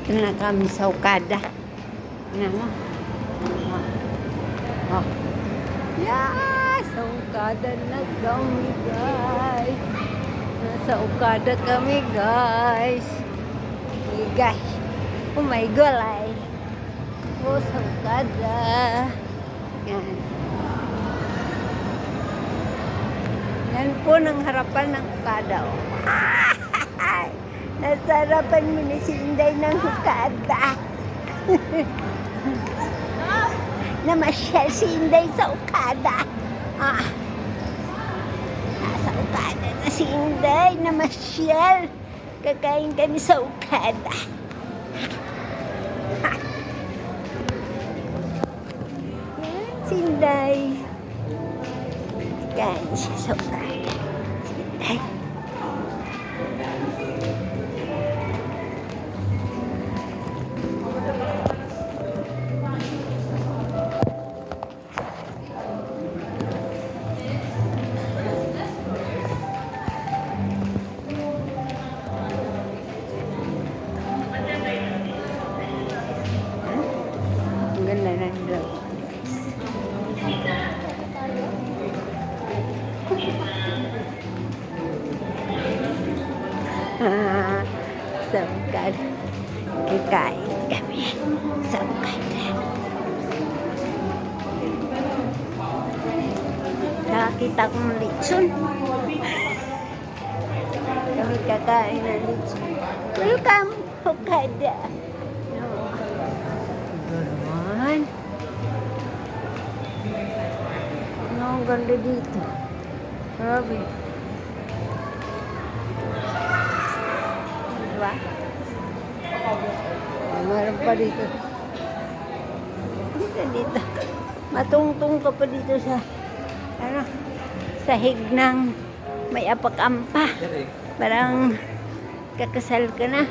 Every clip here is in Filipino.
Dito na kami sa Okada. Ano mo? Oh. Yeah! Sa Okada na kami, guys. Nasa Okada kami, guys. Hey, guys. Oh my God, ay. Oh, sa Okada. Yan. Yan po ng harapan ng Okada. Oh. Nasa harapan mo na si Inday ng Okada. Namasyal si Inday sa Okada. Ah. Nasa Okada na si Inday. Namasyal. Kakain kami sa Okada. Yan, si Inday. Kakain siya sa Okada. Si Inday. Ang ganda ng vlog. Sa Okada. Kikain kami sa Okada. Nakakita kong litson. Kami kakain ng litson. Welcome, Okada. Gano'n. Ang ganda dito. Grabe. Diba? Meron pa dito. Dito. Matungtong ka pa dito sa sahig ng may apak-ampa. Parang kakasal ka na.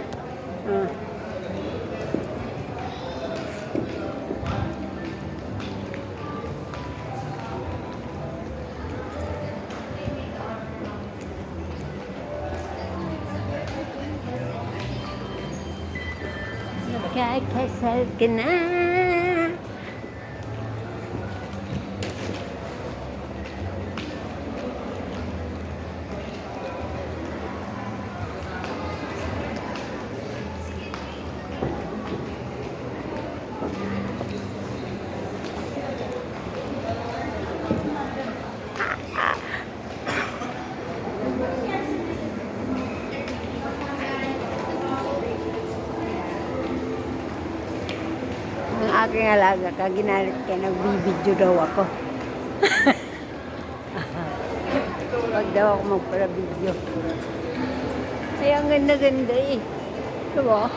Kakasal ka na. Ang aking alaga ka, ginalit ka, nagbibidyo daw ako. Huwag daw ako magpara-video. Ay, ang ganda-ganda eh. Diba?